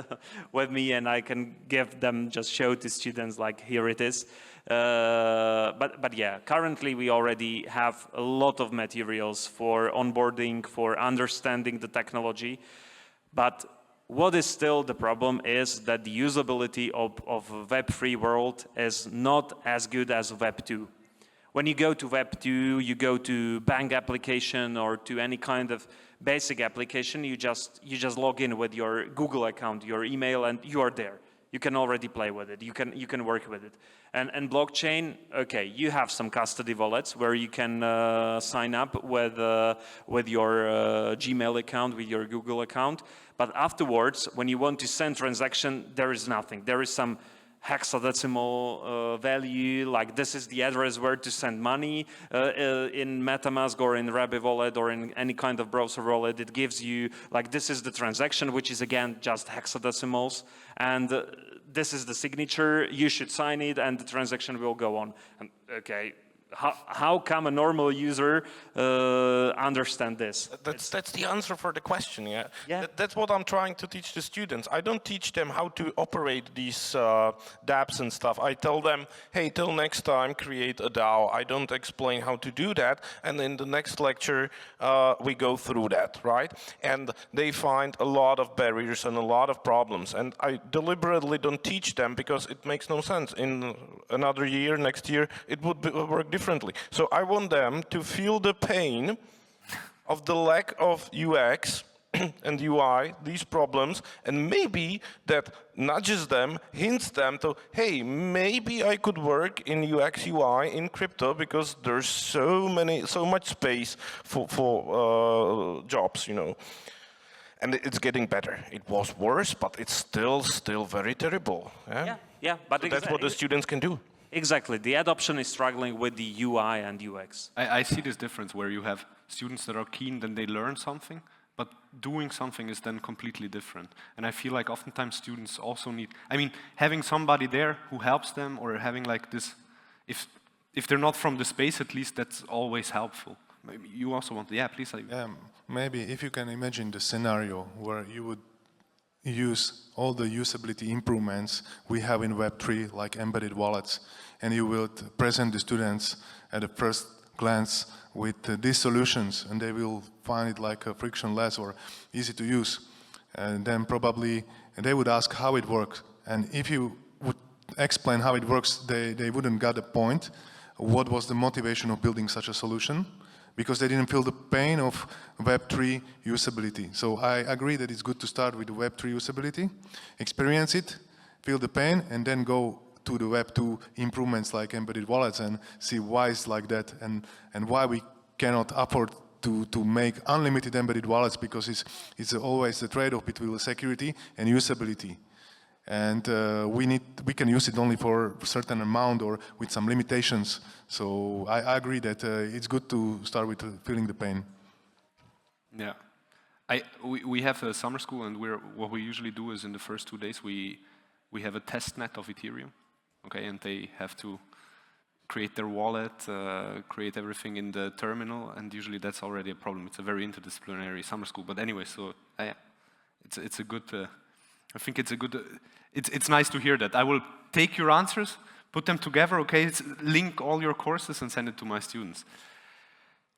with me, and I can give them, just show to students like, here it is. But yeah, currently we already have a lot of materials for onboarding, for understanding the technology, but what is still the problem is that the usability of Web3 world is not as good as Web 2. When you go to Web 2, you go to bank application or to any kind of basic application, you just log in with your Google account, your email, and you are there. You can already play with it. You can work with it. And blockchain, okay, you have some custody wallets where you can sign up with your Gmail account, with your Google account. But afterwards, when you want to send transaction, there is nothing. There is some hexadecimal value, like this is the address where to send money in MetaMask or in Rabbit wallet or in any kind of browser wallet. It gives you like this is the transaction, which is again just hexadecimals, and this is the signature. You should sign it, and the transaction will go on. And, okay, how come a normal user understand this? That's the answer for the question, yeah? Yeah. That's what I'm trying to teach the students. I don't teach them how to operate these dApps and stuff. I tell them, hey, till next time, create a DAO. I don't explain how to do that, and in the next lecture, we go through that, right? And they find a lot of barriers and a lot of problems, and I deliberately don't teach them because it makes no sense. In another year, next year, it would work differently. So I want them to feel the pain of the lack of UX and UI, these problems, and maybe that nudges them, hints them to, hey, maybe I could work in UX UI in crypto because there's so much space for jobs, you know. And it's getting better. It was worse, but it's still very terrible. Yeah, but so that's what the students can do. Exactly. The adoption is struggling with the UI and UX. I see this difference where you have students that are keen, then they learn something, but doing something is then completely different. And I feel like oftentimes students also need, I mean, having somebody there who helps them, or having like this, if they're not from the space, at least that's always helpful. Maybe you also want, yeah, please. Maybe if you can imagine the scenario where you would use all the usability improvements we have in Web3, like embedded wallets, and you will present the students at a first glance with these solutions, and they will find it like frictionless or easy to use. And then probably they would ask how it works. And if you would explain how it works, they wouldn't get the point. What was the motivation of building such a solution? Because they didn't feel the pain of Web3 usability. So I agree that it's good to start with the Web3 usability, experience it, feel the pain, and then go to the Web2 improvements like embedded wallets and see why it's like that, and why we cannot afford to make unlimited embedded wallets, because it's always the trade-off between security and usability. And we can use it only for a certain amount or with some limitations. So I agree that it's good to start with feeling the pain. Yeah. We have a summer school, and what we usually do is in the first 2 days we have a test net of Ethereum, okay, and they have to create their wallet, create everything in the terminal, and usually that's already a problem. It's a very interdisciplinary summer school, but anyway, so yeah, it's a good. I think it's a good. It's nice to hear that. I will take your answers, put them together, okay, link all your courses and send it to my students.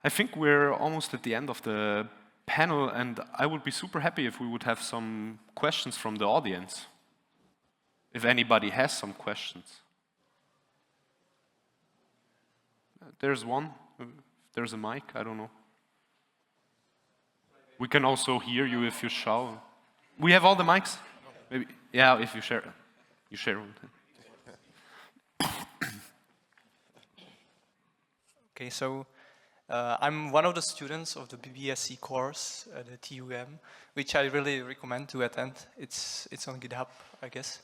I think we're almost at the end of the panel, and I would be super happy if we would have some questions from the audience. If anybody has some questions. There's one. There's a mic, I don't know. We can also hear you if you shout. We have all the mics? Maybe, yeah, if you share one. Okay, so I'm one of the students of the BBSC course at the TUM, which I really recommend to attend. It's on GitHub, I guess.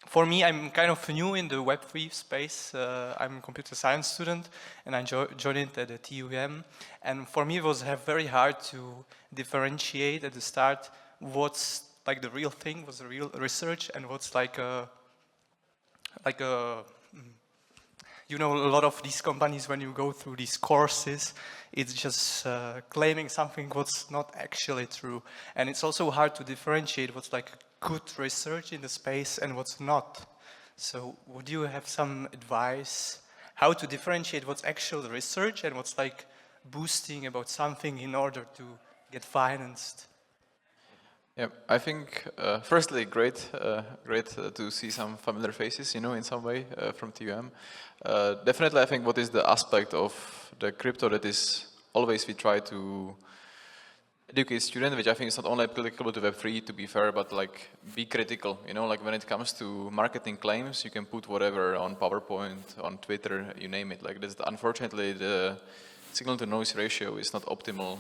For me, I'm kind of new in the Web3 space. I'm a computer science student, and I joined it at the TUM. And for me, it was very hard to differentiate at the start what's like the real thing, what's the real research, and what's like a you know, a lot of these companies, when you go through these courses, it's just claiming something what's not actually true. And it's also hard to differentiate what's like good research in the space and what's not. So would you have some advice how to differentiate what's actual research and what's like boosting about something in order to get financed? Yeah, I think firstly, great to see some familiar faces, you know, in some way from TUM. Definitely, I think what is the aspect of the crypto that is always we try to educate students, which I think is not only applicable to Web3, to be fair, but like be critical, you know, like when it comes to marketing claims, you can put whatever on PowerPoint, on Twitter, you name it. Like this, unfortunately, the signal-to-noise ratio is not optimal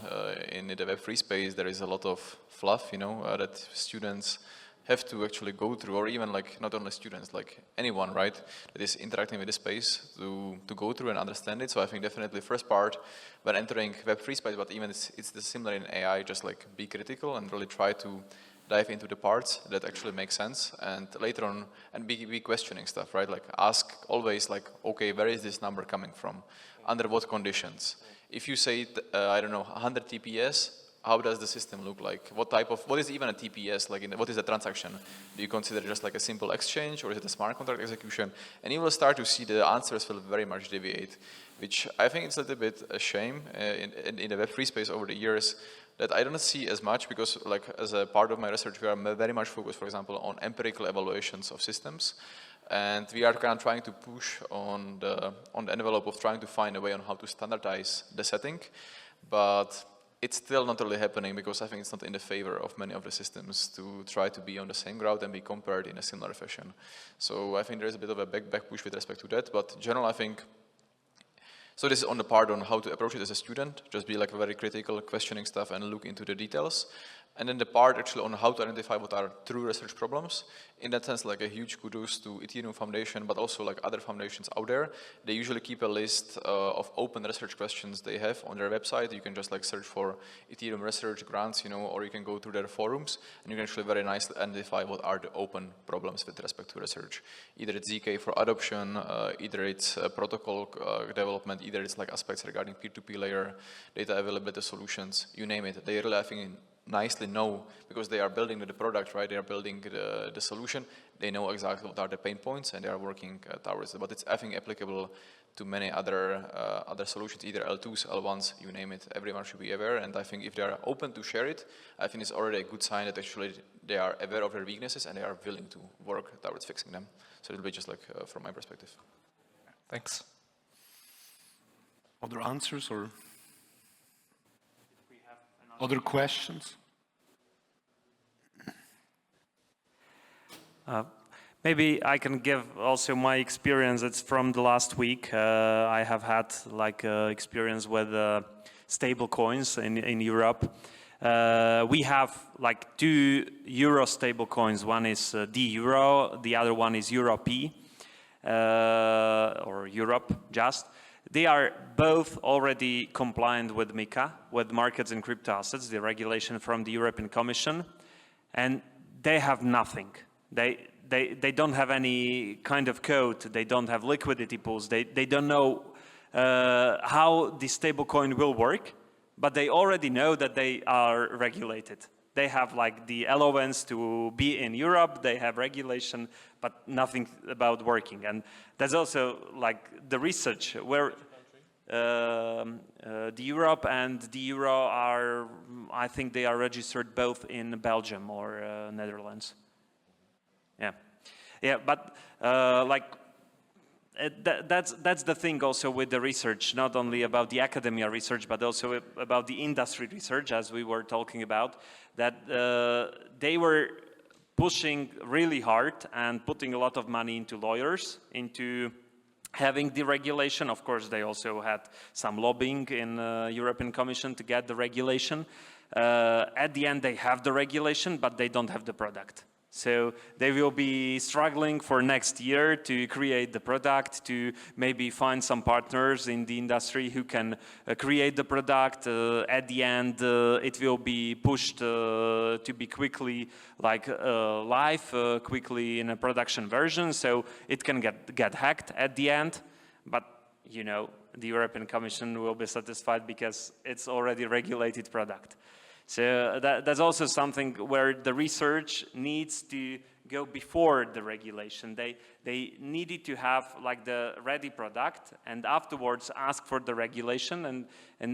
in the Web3 space. There is a lot of fluff, you know, that students have to actually go through, or even like not only students, like anyone, right, that is interacting with the space to go through and understand it. So I think definitely first part when entering Web3 space, but even it's similar in AI, just like be critical and really try to dive into the parts that actually make sense, and later on, and be questioning stuff, right? Like ask always like, okay, where is this number coming from? Under what conditions? If you say, I don't know, 100 TPS, how does the system look like? What is even a TPS? Like, what is a transaction? Do you consider just like a simple exchange, or is it a smart contract execution? And you will start to see the answers will very much deviate, which I think it's a little bit a shame in the Web3 space over the years, that I don't see as much, because like as a part of my research, we are very much focused, for example, on empirical evaluations of systems. And we are kind of trying to push on the envelope of trying to find a way on how to standardize the setting. But it's still not really happening, because I think it's not in the favor of many of the systems to try to be on the same route and be compared in a similar fashion. So I think there's a bit of a back push with respect to that. But in general, I think, so this is on the part on how to approach it as a student, just be like very critical, questioning stuff and look into the details. And then the part actually on how to identify what are true research problems. In that sense, like a huge kudos to Ethereum Foundation, but also like other foundations out there. They usually keep a list of open research questions they have on their website. You can just like search for Ethereum research grants, you know, or you can go to their forums, and you can actually very nicely identify what are the open problems with respect to research. Either it's ZK for adoption, either it's protocol development, either it's like aspects regarding peer-to-peer layer, data availability solutions, you name it. They really, I think, nicely know, because they are building the product, right? They are building the solution. They know exactly what are the pain points, and they are working towards it. But it's, I think, applicable to many other solutions, either L2s, L1s, you name it. Everyone should be aware, and I think if they are open to share it, I think it's already a good sign that actually they are aware of their weaknesses and they are willing to work towards fixing them. So it'll be just like from my perspective. Thanks. Other answers or other questions? Maybe I can give also my experience. It's from the last week. I have had like experience with stable coins in Europe. We have like 2 euro stable coins. One is D-Euro, the other one is Euro-P, or Europe just. They are both already compliant with MiCA, with markets and crypto assets, the regulation from the European Commission, and they have nothing. They don't have any kind of code. They don't have liquidity pools. They don't know how the stablecoin will work, but they already know that they are regulated. They have like the allowance to be in Europe. They have regulation, but nothing about working. And that's also like the research where the Europe and the Euro are, I think they are registered both in Belgium or Netherlands. Yeah, but that's the thing also with the research, not only about the academia research, but also about the industry research, as we were talking about, that they were pushing really hard and putting a lot of money into lawyers, into having the regulation. Of course, they also had some lobbying in European Commission to get the regulation. At the end, they have the regulation, but they don't have the product. So they will be struggling for next year to create the product, to maybe find some partners in the industry who can create the product. At the end, it will be pushed to be quickly like live, quickly in a production version, so it can get hacked at the end. But you know, the European Commission will be satisfied because it's already a regulated product. So that's also something where the research needs to go before the regulation. They needed to have like the ready product and afterwards ask for the regulation,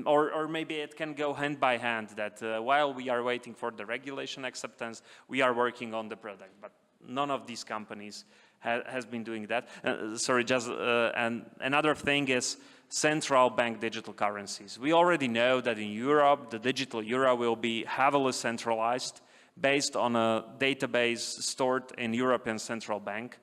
or maybe it can go hand by hand, that while we are waiting for the regulation acceptance, we are working on the product. But none of these companies has been doing that. And another thing is central bank digital currencies. We already know that in Europe, the digital euro will be heavily centralized based on a database stored in European Central Bank.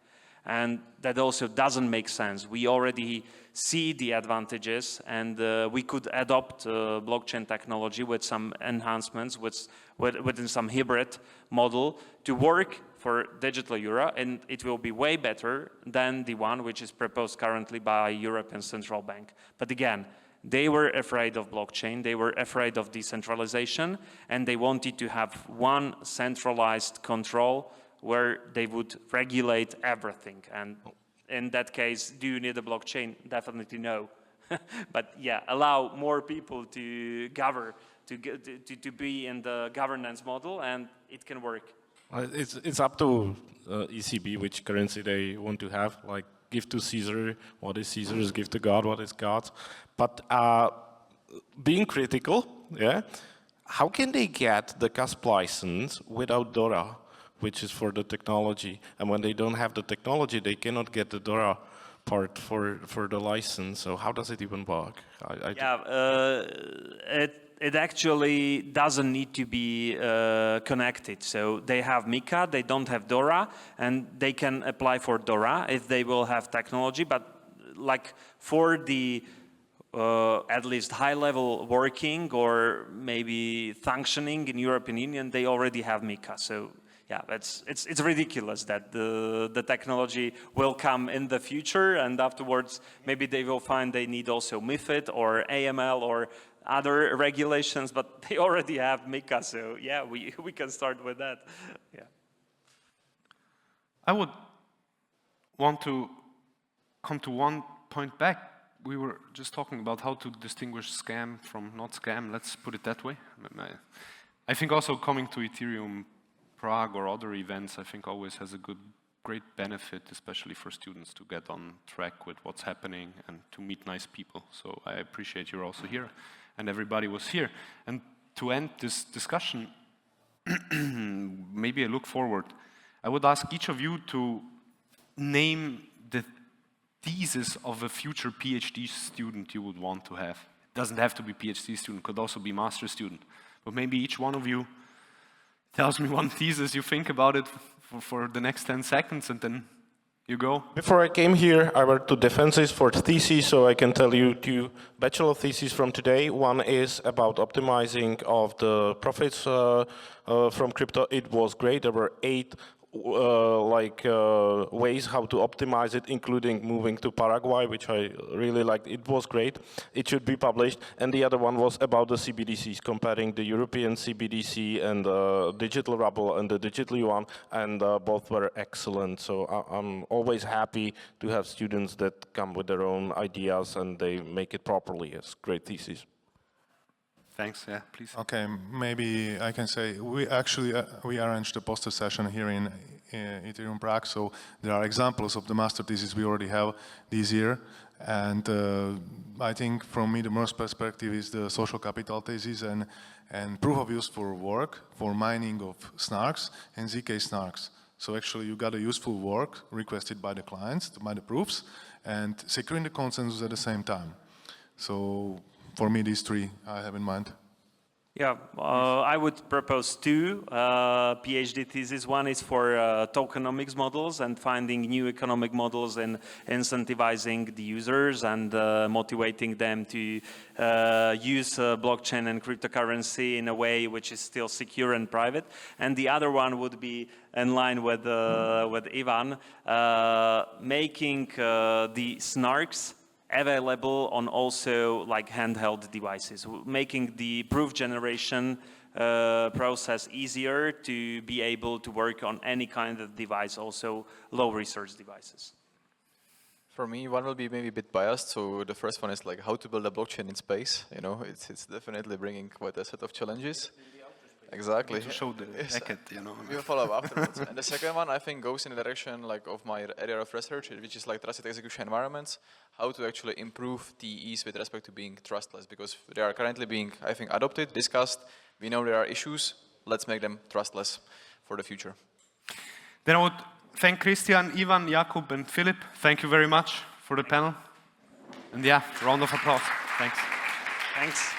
And that also doesn't make sense. We already see the advantages, and we could adopt blockchain technology with some enhancements, within some hybrid model to work for digital euro, and it will be way better than the one which is proposed currently by European Central Bank. But again, they were afraid of blockchain, they were afraid of decentralization, and they wanted to have one centralized control where they would regulate everything. And in that case, do you need a blockchain? Definitely no. But yeah, allow more people to govern, to be in the governance model, and it can work. It's up to ECB which currency they want to have. Like, give to Caesar what is Caesar's, give to God what is God's. But being critical, yeah, how can they get the CASP license without DORA, which is for the technology? And when they don't have the technology, they cannot get the DORA part for the license. So how does it even work? It actually doesn't need to be connected. So they have Mika, they don't have DORA, and they can apply for DORA if they will have technology. But like for the at least high-level working or maybe functioning in European Union, they already have Mika. So yeah, it's ridiculous that the technology will come in the future, and afterwards maybe they will find they need also MiFID or AML or other regulations, but they already have Mika, so yeah, we can start with that. Yeah. I would want to come to one point back. We were just talking about how to distinguish scam from not scam. Let's put it that way. I think also coming to Ethereum Prague or other events, I think always has a great benefit, especially for students, to get on track with what's happening and to meet nice people. So I appreciate you're also here, and everybody was here. And to end this discussion, maybe I look forward. I would ask each of you to name the thesis of a future PhD student you would want to have. It doesn't have to be PhD student, could also be master student. But maybe each one of you tells me one thesis, you think about it for the next 10 seconds, and then you go. Before I came here, I wrote 2 defenses for theses, so I can tell you 2 bachelor theses from today. One is about optimizing of the profits from crypto. It was great. There were 8 ways how to optimize it, including moving to Paraguay, which I really liked. It was great. It should be published. And the other one was about the CBDCs, comparing the European CBDC and the digital ruble and the digital yuan, and both were excellent. So I'm always happy to have students that come with their own ideas and they make it properly. It's great thesis. Thanks, yeah, please. Okay, maybe I can say, we actually, we arranged a poster session here in Ethereum Prague, so there are examples of the master thesis we already have this year, and I think from me the most perspective is the social capital thesis and proof of use for work, for mining of snarks and ZK snarks. So actually you got a useful work requested by the clients, by the proofs, and securing the consensus at the same time. So for me, these 3 I have in mind. Yeah, I would propose 2 PhD theses. One is for tokenomics models and finding new economic models and incentivizing the users and motivating them to use blockchain and cryptocurrency in a way which is still secure and private. And the other one would be in line with Ivan, making the snarks available on also like handheld devices, making the proof generation process easier to be able to work on any kind of device, also low resource devices. For me, one will be maybe a bit biased. So the first one is like how to build a blockchain in space. You know, it's definitely bringing quite a set of challenges. Exactly. To show the jacket, you know. We will follow up afterwards. And the second one, I think, goes in the direction like of my area of research, which is like trusted execution environments, how to actually improve TEs with respect to being trustless, because they are currently being, I think, adopted, discussed. We know there are issues. Let's make them trustless for the future. Then I would thank Kristian, Ivan, Jakub, and Filip. Thank you very much for the panel. And yeah, round of applause. Thanks. Thanks.